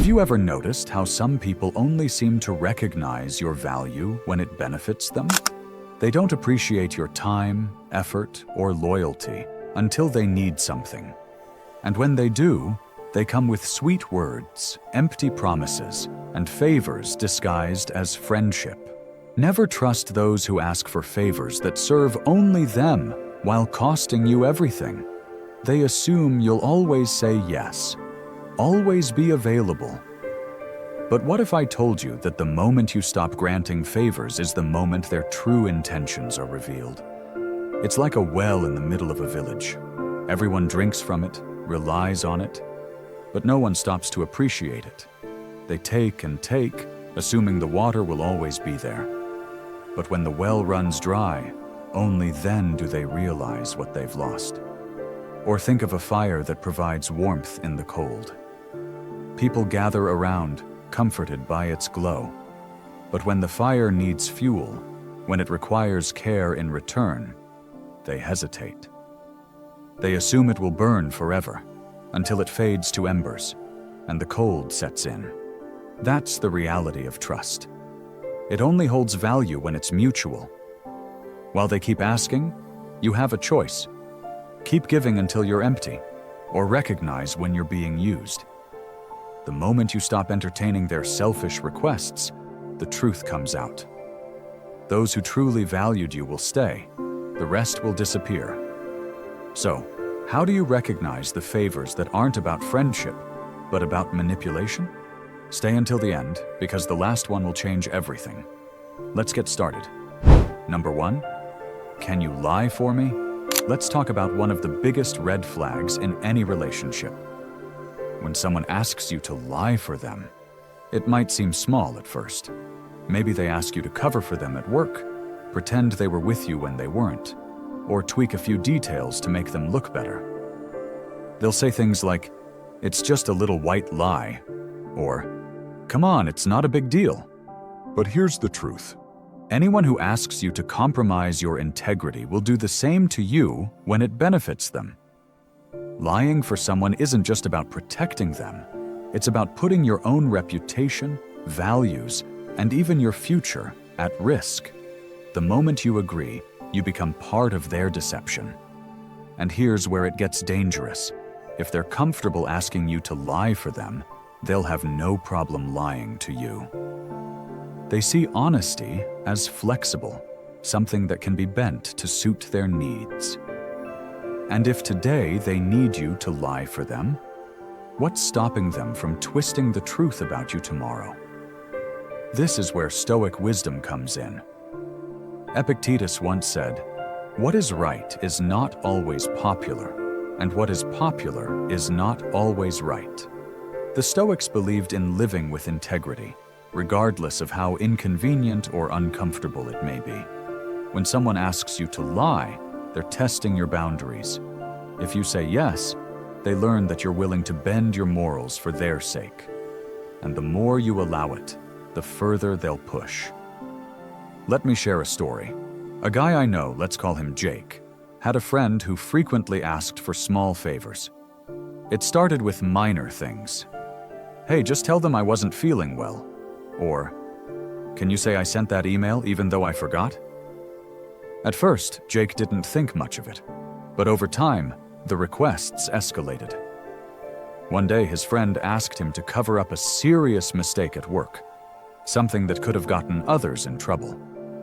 Have you ever noticed how some people only seem to recognize your value when it benefits them? They don't appreciate your time, effort, or loyalty until they need something. And when they do, they come with sweet words, empty promises, and favors disguised as friendship. Never trust those who ask for favors that serve only them while costing you everything. They assume you'll always say yes, always be available. But what if I told you that the moment you stop granting favors is the moment their true intentions are revealed? It's like a well in the middle of a village. Everyone drinks from it, relies on it, but no one stops to appreciate it. They take and take, assuming the water will always be there. But when the well runs dry, only then do they realize what they've lost. Or think of a fire that provides warmth in the cold. People gather around, comforted by its glow. But when the fire needs fuel, when it requires care in return, they hesitate. They assume it will burn forever, until it fades to embers, and the cold sets in. That's the reality of trust. It only holds value when it's mutual. While they keep asking, you have a choice. Keep giving until you're empty, or recognize when you're being used. The moment you stop entertaining their selfish requests, the truth comes out. Those who truly valued you will stay. The rest will disappear. So, how do you recognize the favors that aren't about friendship, but about manipulation? Stay until the end, because the last one will change everything. Let's get started. Number 1, can you lie for me? Let's talk about one of the biggest red flags in any relationship. When someone asks you to lie for them, it might seem small at first. Maybe they ask you to cover for them at work, pretend they were with you when they weren't, or tweak a few details to make them look better. They'll say things like, "It's just a little white lie," or, "Come on, it's not a big deal." But here's the truth. Anyone who asks you to compromise your integrity will do the same to you when it benefits them. Lying for someone isn't just about protecting them. It's about putting your own reputation, values, and even your future at risk. The moment you agree, you become part of their deception. And here's where it gets dangerous. If they're comfortable asking you to lie for them, they'll have no problem lying to you. They see honesty as flexible, something that can be bent to suit their needs. And if today they need you to lie for them, what's stopping them from twisting the truth about you tomorrow? This is where Stoic wisdom comes in. Epictetus once said, "What is right is not always popular, and what is popular is not always right." The Stoics believed in living with integrity, regardless of how inconvenient or uncomfortable it may be. When someone asks you to lie, they're testing your boundaries. If you say yes, they learn that you're willing to bend your morals for their sake. And the more you allow it, the further they'll push. Let me share a story. A guy I know, let's call him Jake, had a friend who frequently asked for small favors. It started with minor things. "Hey, just tell them I wasn't feeling well." Or, "Can you say I sent that email even though I forgot?" At first, Jake didn't think much of it, but over time, the requests escalated. One day, his friend asked him to cover up a serious mistake at work, something that could have gotten others in trouble.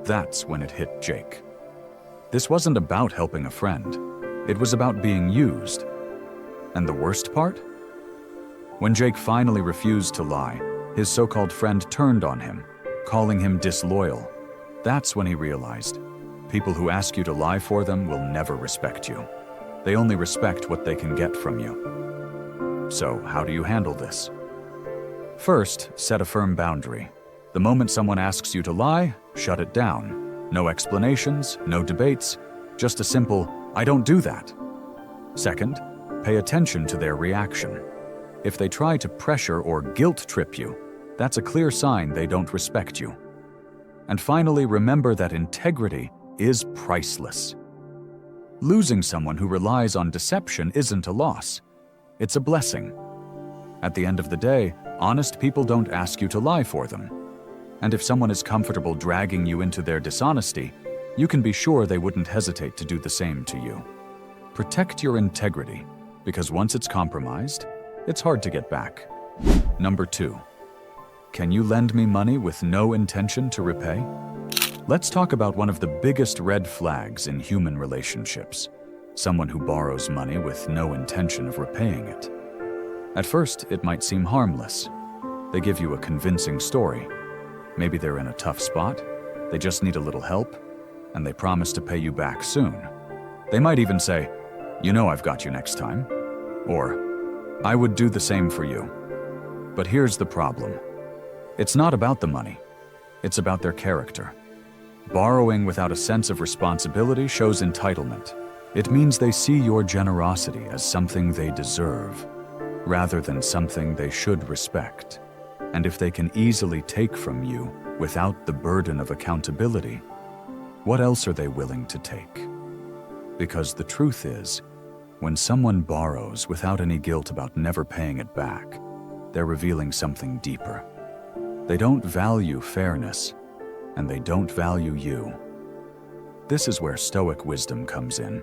That's when it hit Jake. This wasn't about helping a friend. It was about being used. And the worst part? When Jake finally refused to lie, his so-called friend turned on him, calling him disloyal. That's when he realized, people who ask you to lie for them will never respect you. They only respect what they can get from you. So, how do you handle this? First, set a firm boundary. The moment someone asks you to lie, shut it down. No explanations, no debates, just a simple, "I don't do that." Second, pay attention to their reaction. If they try to pressure or guilt trip you, that's a clear sign they don't respect you. And finally, remember that integrity is priceless. Losing someone who relies on deception isn't a loss. It's a blessing. At the end of the day, Honest people don't ask you to lie for them. And if someone is comfortable dragging you into their dishonesty, you can be sure they wouldn't hesitate to do the same to you. Protect your integrity, because once it's compromised, it's hard to get back. Number 2. Can you lend me money with no intention to repay? Let's talk about one of the biggest red flags in human relationships. Someone who borrows money with no intention of repaying it. At first, it might seem harmless. They give you a convincing story. Maybe they're in a tough spot, they just need a little help, and they promise to pay you back soon. They might even say, "You know I've got you next time," or "I would do the same for you." But here's the problem. It's not about the money. It's about their character. Borrowing without a sense of responsibility shows entitlement. It means they see your generosity as something they deserve, rather than something they should respect. And if they can easily take from you without the burden of accountability, what else are they willing to take? Because the truth is, when someone borrows without any guilt about never paying it back, they're revealing something deeper. They don't value fairness, and they don't value you. This is where Stoic wisdom comes in.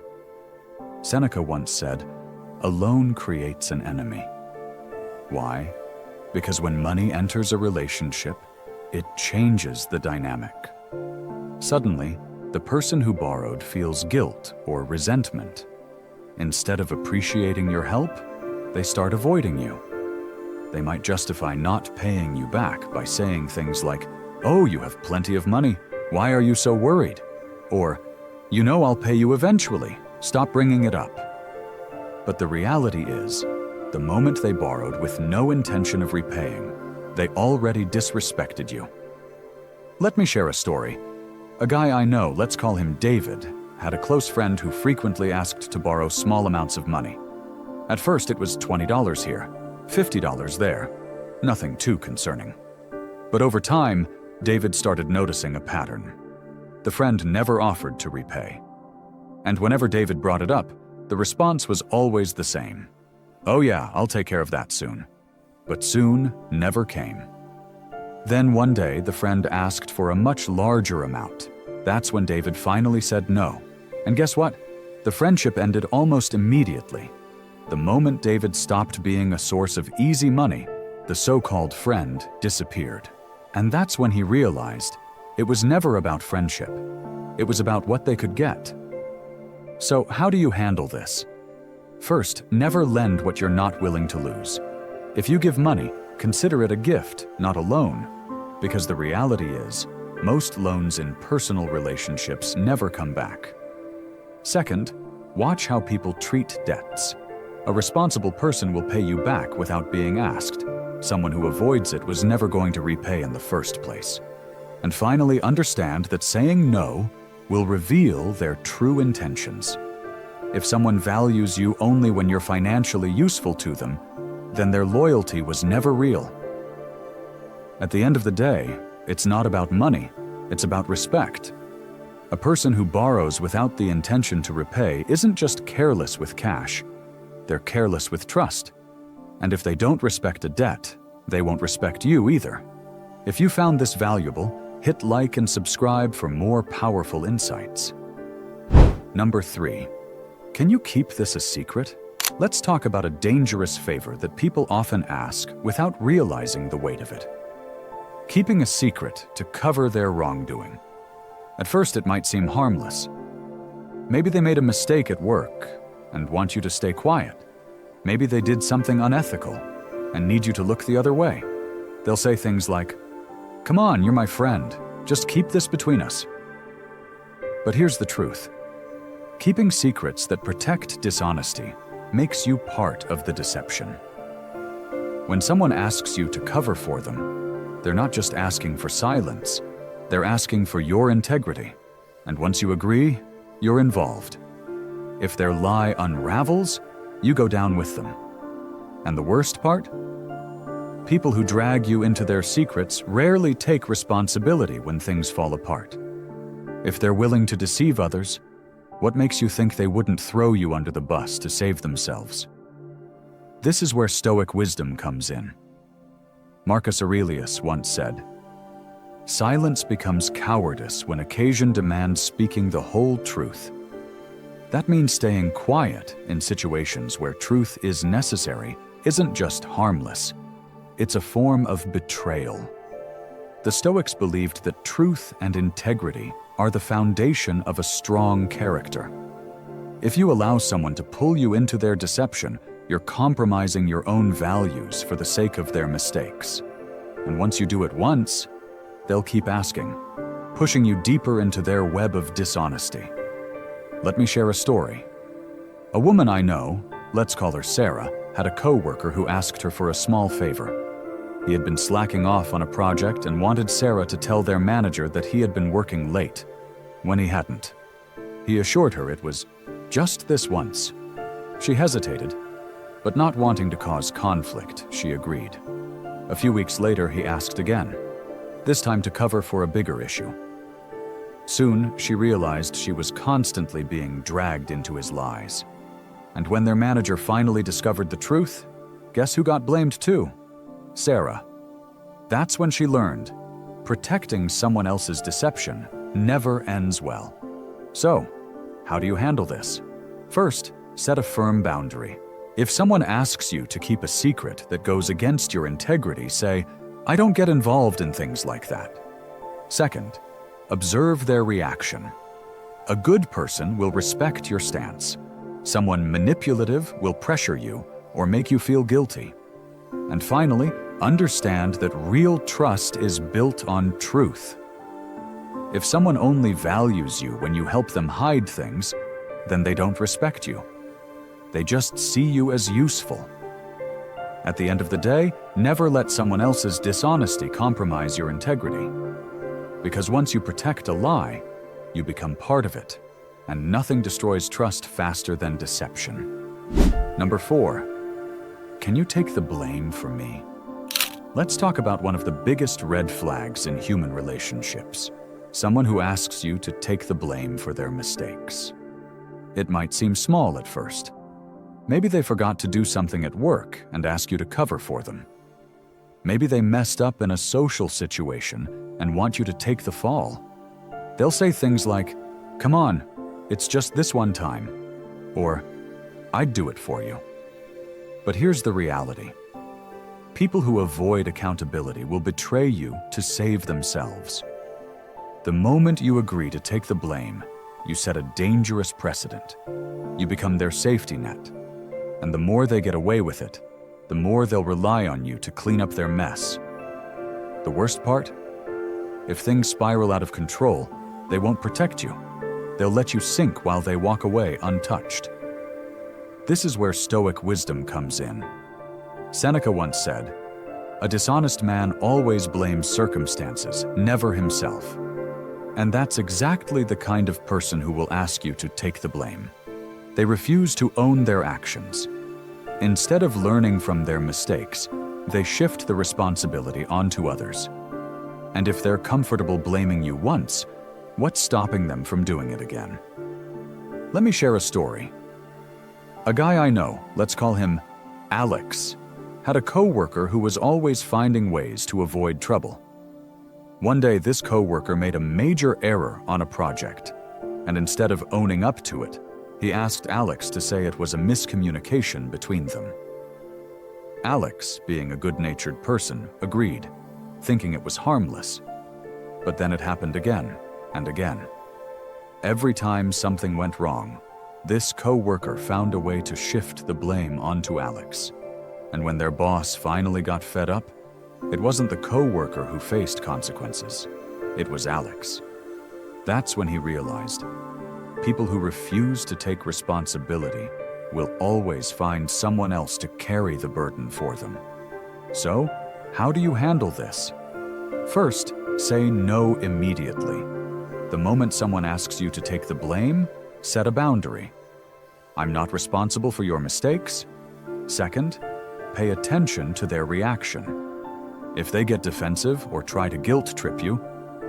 Seneca once said, "A loan creates an enemy." Why? Because when money enters a relationship, it changes the dynamic. Suddenly, the person who borrowed feels guilt or resentment. Instead of appreciating your help, they start avoiding you. They might justify not paying you back by saying things like, "Oh, you have plenty of money. Why are you so worried?" Or, "You know I'll pay you eventually. Stop bringing it up." But the reality is, the moment they borrowed with no intention of repaying, they already disrespected you. Let me share a story. A guy I know, let's call him David, had a close friend who frequently asked to borrow small amounts of money. At first it was $20 here, $50 there. Nothing too concerning. But over time, David started noticing a pattern. The friend never offered to repay. And whenever David brought it up, the response was always the same. "Oh yeah, I'll take care of that soon." But soon never came. Then one day, the friend asked for a much larger amount. That's when David finally said no. And guess what? The friendship ended almost immediately. The moment David stopped being a source of easy money, the so-called friend disappeared. And that's when he realized it was never about friendship. It was about what they could get. So how do you handle this? First, never lend what you're not willing to lose. If you give money, consider it a gift, not a loan. Because the reality is, most loans in personal relationships never come back. Second, watch how people treat debts. A responsible person will pay you back without being asked. Someone who avoids it was never going to repay in the first place. And finally, understand that saying no will reveal their true intentions. If someone values you only when you're financially useful to them, then their loyalty was never real. At the end of the day, it's not about money, it's about respect. A person who borrows without the intention to repay isn't just careless with cash, they're careless with trust. And if they don't respect a debt, they won't respect you either. If you found this valuable, hit like and subscribe for more powerful insights. Number 3. Can you keep this a secret? Let's talk about a dangerous favor that people often ask without realizing the weight of it. Keeping a secret to cover their wrongdoing. At first it might seem harmless. Maybe they made a mistake at work and want you to stay quiet. Maybe they did something unethical and need you to look the other way. They'll say things like, "Come on, you're my friend. Just keep this between us." But here's the truth. Keeping secrets that protect dishonesty makes you part of the deception. When someone asks you to cover for them, they're not just asking for silence, they're asking for your integrity. And once you agree, you're involved. If their lie unravels, you go down with them. And the worst part? People who drag you into their secrets rarely take responsibility when things fall apart. If they're willing to deceive others, what makes you think they wouldn't throw you under the bus to save themselves? This is where Stoic wisdom comes in. Marcus Aurelius once said, "Silence becomes cowardice when occasion demands speaking the whole truth." That means staying quiet in situations where truth is necessary isn't just harmless. It's a form of betrayal. The Stoics believed that truth and integrity are the foundation of a strong character. If you allow someone to pull you into their deception, you're compromising your own values for the sake of their mistakes. And once you do it once, they'll keep asking, pushing you deeper into their web of dishonesty. Let me share a story. A woman I know, let's call her Sarah, had a co-worker who asked her for a small favor. He had been slacking off on a project and wanted Sarah to tell their manager that he had been working late, when he hadn't. He assured her it was just this once. She hesitated, but not wanting to cause conflict, she agreed. A few weeks later, he asked again, this time to cover for a bigger issue. Soon, she realized she was constantly being dragged into his lies. And when their manager finally discovered the truth, guess who got blamed too? Sarah. That's when she learned, protecting someone else's deception never ends well. So, how do you handle this? First, set a firm boundary. If someone asks you to keep a secret that goes against your integrity, say, "I don't get involved in things like that." Second, observe their reaction. A good person will respect your stance. Someone manipulative will pressure you or make you feel guilty. And finally, understand that real trust is built on truth. If someone only values you when you help them hide things, then they don't respect you. They just see you as useful. At the end of the day, never let someone else's dishonesty compromise your integrity. Because once you protect a lie, you become part of it, and nothing destroys trust faster than deception. Number 4, can you take the blame for me? Let's talk about one of the biggest red flags in human relationships. Someone who asks you to take the blame for their mistakes. It might seem small at first. Maybe they forgot to do something at work and ask you to cover for them. Maybe they messed up in a social situation and want you to take the fall. They'll say things like, "Come on, it's just this one time," or "I'd do it for you." But here's the reality. People who avoid accountability will betray you to save themselves. The moment you agree to take the blame, you set a dangerous precedent. You become their safety net. And the more they get away with it, the more they'll rely on you to clean up their mess. The worst part? If things spiral out of control, they won't protect you. They'll let you sink while they walk away untouched. This is where Stoic wisdom comes in. Seneca once said, "A dishonest man always blames circumstances, never himself." And that's exactly the kind of person who will ask you to take the blame. They refuse to own their actions. Instead of learning from their mistakes, they shift the responsibility onto others. And if they're comfortable blaming you once, what's stopping them from doing it again? Let me share a story. A guy I know, let's call him Alex, had a co-worker who was always finding ways to avoid trouble. One day, this co-worker made a major error on a project, and instead of owning up to it, he asked Alex to say it was a miscommunication between them. Alex, being a good-natured person, agreed, thinking it was harmless. But then it happened again and again. Every time something went wrong, this co-worker found a way to shift the blame onto Alex. And when their boss finally got fed up, it wasn't the co-worker who faced consequences. It was Alex. That's when he realized people who refuse to take responsibility will always find someone else to carry the burden for them. So, how do you handle this? First, say no immediately. The moment someone asks you to take the blame, set a boundary. "I'm not responsible for your mistakes." Second, pay attention to their reaction. If they get defensive or try to guilt trip you,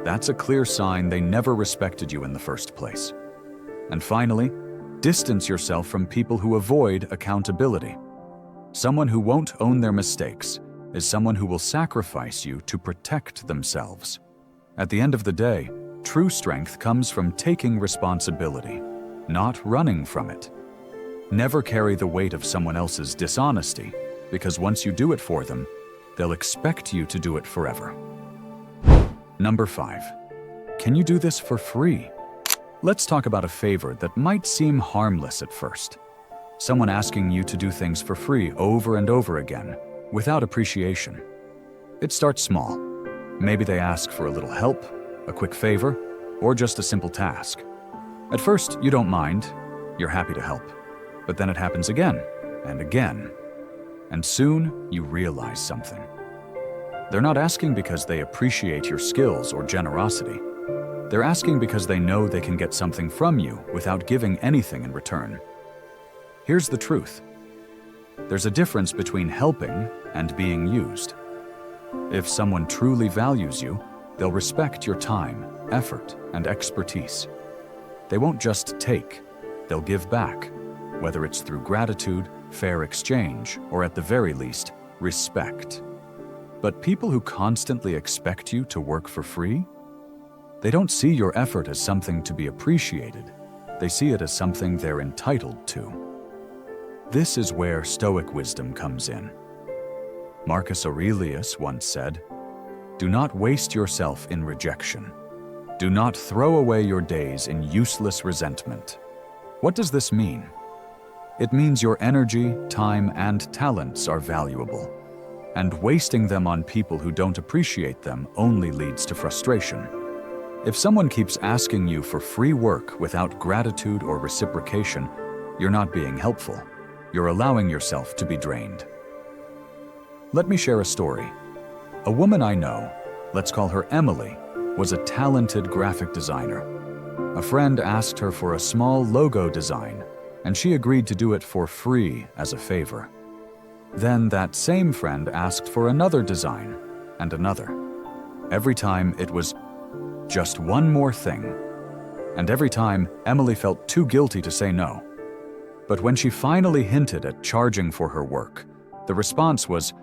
that's a clear sign they never respected you in the first place. And finally, distance yourself from people who avoid accountability. Someone who won't own their mistakes is someone who will sacrifice you to protect themselves. At the end of the day, true strength comes from taking responsibility, not running from it. Never carry the weight of someone else's dishonesty, because once you do it for them, they'll expect you to do it forever. Number 5. Can you do this for free? Let's talk about a favor that might seem harmless at first. Someone asking you to do things for free over and over again, without appreciation. It starts small. Maybe they ask for a little help, a quick favor, or just a simple task. At first, you don't mind. You're happy to help. But then it happens again and again. And soon, you realize something. They're not asking because they appreciate your skills or generosity. They're asking because they know they can get something from you without giving anything in return. Here's the truth. There's a difference between helping and being used. If someone truly values you, they'll respect your time, effort, and expertise. They won't just take, they'll give back, whether it's through gratitude, fair exchange, or at the very least, respect. But people who constantly expect you to work for free, they don't see your effort as something to be appreciated. They see it as something they're entitled to. This is where Stoic wisdom comes in. Marcus Aurelius once said, "Do not waste yourself in rejection. Do not throw away your days in useless resentment." What does this mean? It means your energy, time, and talents are valuable, and wasting them on people who don't appreciate them only leads to frustration. If someone keeps asking you for free work without gratitude or reciprocation, you're not being helpful. You're allowing yourself to be drained. Let me share a story. A woman I know, let's call her Emily, was a talented graphic designer. A friend asked her for a small logo design, and she agreed to do it for free as a favor. Then that same friend asked for another design, and another. Every time it was just one more thing. And every time, Emily felt too guilty to say no. But when she finally hinted at charging for her work, the response was,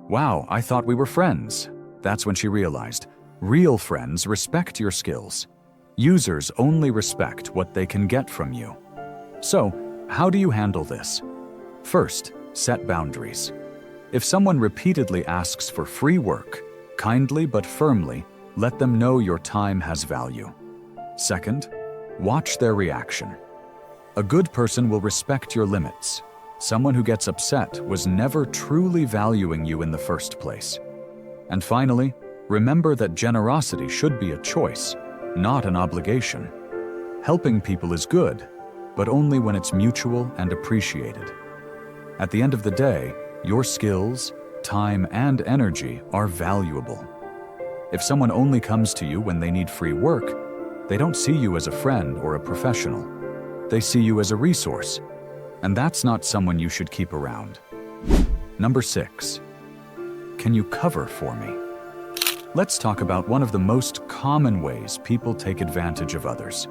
"Wow, I thought we were friends." That's when she realized, real friends respect your skills. Users only respect what they can get from you. So, how do you handle this? First, set boundaries. If someone repeatedly asks for free work, kindly but firmly, let them know your time has value. Second, watch their reaction. A good person will respect your limits. Someone who gets upset was never truly valuing you in the first place. And finally, remember that generosity should be a choice, not an obligation. Helping people is good, but only when it's mutual and appreciated. At the end of the day, your skills, time, and energy are valuable. If someone only comes to you when they need free work, they don't see you as a friend or a professional. They see you as a resource, and that's not someone you should keep around. Number 6. Can you cover for me? Let's talk about one of the most common ways people take advantage of others: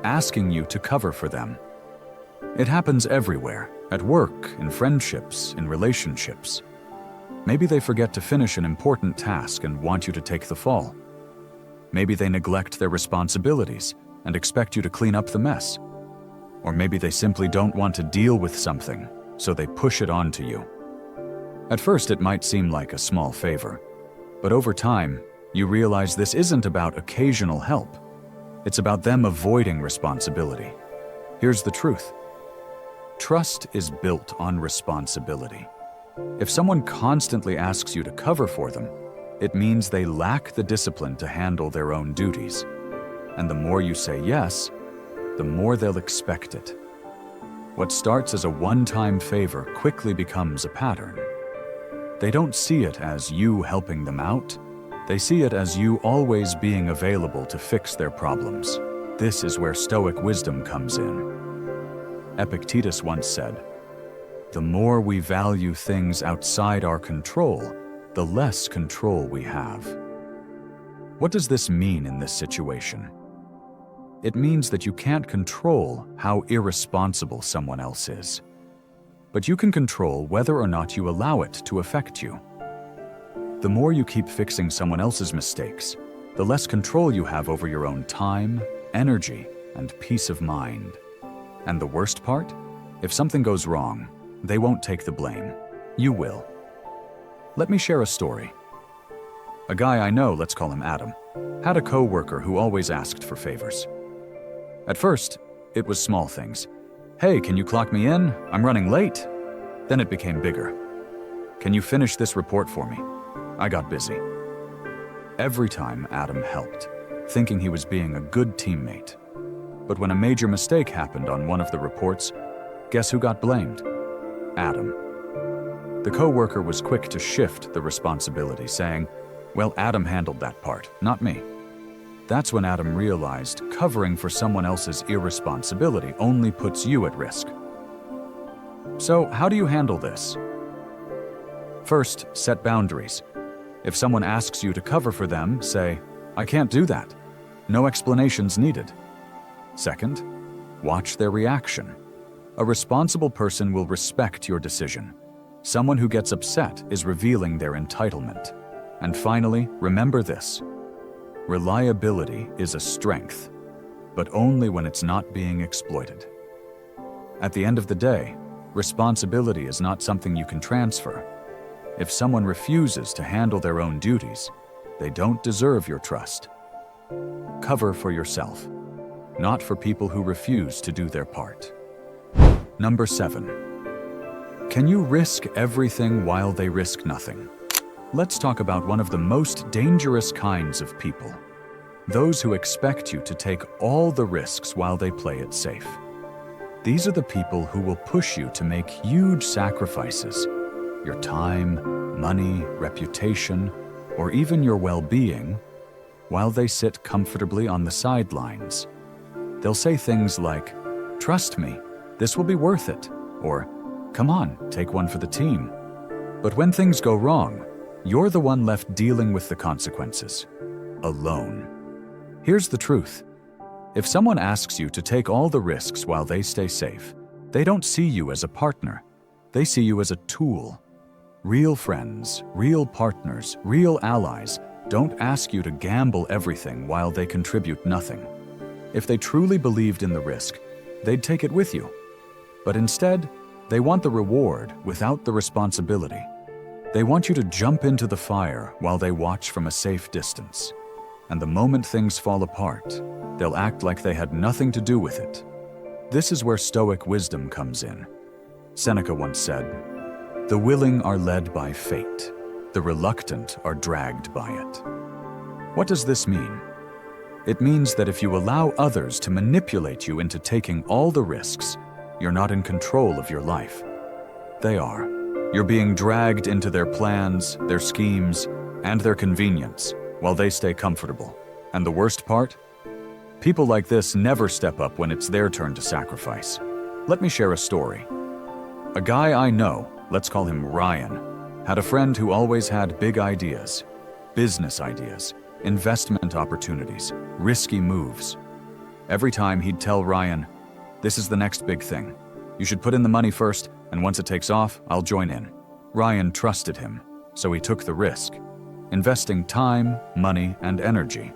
asking you to cover for them. It happens everywhere, at work, in friendships, in relationships. Maybe they forget to finish an important task and want you to take the fall. Maybe they neglect their responsibilities and expect you to clean up the mess. Or maybe they simply don't want to deal with something, so they push it onto you. At first, it might seem like a small favor, but over time, you realize this isn't about occasional help. It's about them avoiding responsibility. Here's the truth. Trust is built on responsibility. If someone constantly asks you to cover for them, it means they lack the discipline to handle their own duties. And the more you say yes, the more they'll expect it. What starts as a one-time favor quickly becomes a pattern. They don't see it as you helping them out. They see it as you always being available to fix their problems. This is where Stoic wisdom comes in. Epictetus once said, "The more we value things outside our control, the less control we have." What does this mean in this situation? It means that you can't control how irresponsible someone else is. But you can control whether or not you allow it to affect you. The more you keep fixing someone else's mistakes, the less control you have over your own time, energy, and peace of mind. And the worst part? If something goes wrong, they won't take the blame. You will. Let me share a story. A guy I know, let's call him Adam, had a coworker who always asked for favors. At first, it was small things. Hey, can you clock me in? I'm running late. Then it became bigger. Can you finish this report for me? I got busy. Every time Adam helped, thinking he was being a good teammate. But when a major mistake happened on one of the reports, guess who got blamed? Adam. The coworker was quick to shift the responsibility, saying, well, Adam handled that part, not me. That's when Adam realized covering for someone else's irresponsibility only puts you at risk. So, how do you handle this? First, set boundaries. If someone asks you to cover for them, say, I can't do that. No explanations needed. Second, watch their reaction. A responsible person will respect your decision. Someone who gets upset is revealing their entitlement. And finally, remember this. Reliability is a strength, but only when it's not being exploited. At the end of the day, responsibility is not something you can transfer. If someone refuses to handle their own duties, they don't deserve your trust. Cover for yourself, not for people who refuse to do their part. Number 7. Can you risk everything while they risk nothing? Let's talk about one of the most dangerous kinds of people. Those who expect you to take all the risks while they play it safe. These are the people who will push you to make huge sacrifices. Your time, money, reputation, or even your well-being, while they sit comfortably on the sidelines. They'll say things like, trust me, this will be worth it, or come on, take one for the team. But when things go wrong, you're the one left dealing with the consequences, alone. Here's the truth. If someone asks you to take all the risks while they stay safe, they don't see you as a partner. They see you as a tool. Real friends, real partners, real allies don't ask you to gamble everything while they contribute nothing. If they truly believed in the risk, they'd take it with you. But instead, they want the reward without the responsibility. They want you to jump into the fire while they watch from a safe distance. And the moment things fall apart, they'll act like they had nothing to do with it. This is where Stoic wisdom comes in. Seneca once said, "The willing are led by fate. The reluctant are dragged by it." What does this mean? It means that if you allow others to manipulate you into taking all the risks, you're not in control of your life. They are. You're being dragged into their plans, their schemes, and their convenience while they stay comfortable. And the worst part? People like this never step up when it's their turn to sacrifice. Let me share a story. A guy I know, let's call him Ryan, had a friend who always had big ideas, business ideas, investment opportunities, risky moves. Every time he'd tell Ryan, "This is the next big thing. You should put in the money first, and once it takes off, I'll join in." Ryan trusted him, so he took the risk, investing time, money, and energy.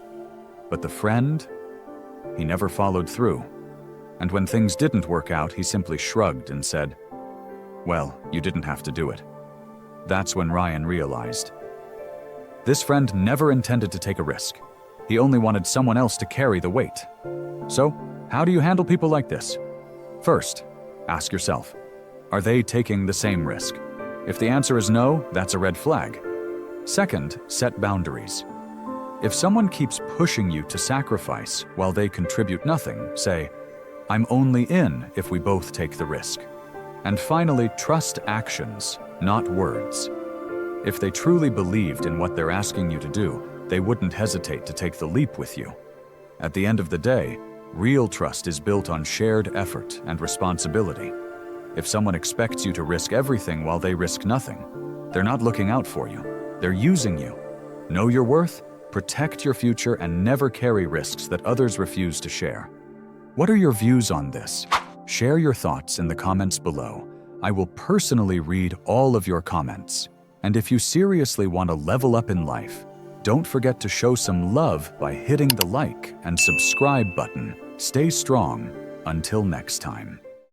But the friend, he never followed through. And when things didn't work out, he simply shrugged and said, "Well, you didn't have to do it." That's when Ryan realized. This friend never intended to take a risk. He only wanted someone else to carry the weight. So, how do you handle people like this? First, ask yourself, are they taking the same risk? If the answer is no, that's a red flag. Second, set boundaries. If someone keeps pushing you to sacrifice while they contribute nothing, say, "I'm only in if we both take the risk." And finally, trust actions, not words. If they truly believed in what they're asking you to do, they wouldn't hesitate to take the leap with you. At the end of the day, real trust is built on shared effort and responsibility. If someone expects you to risk everything while they risk nothing, they're not looking out for you. They're using you. Know your worth, protect your future, and never carry risks that others refuse to share. What are your views on this? Share your thoughts in the comments below. I will personally read all of your comments. And if you seriously want to level up in life, don't forget to show some love by hitting the like and subscribe button. Stay strong. Until next time.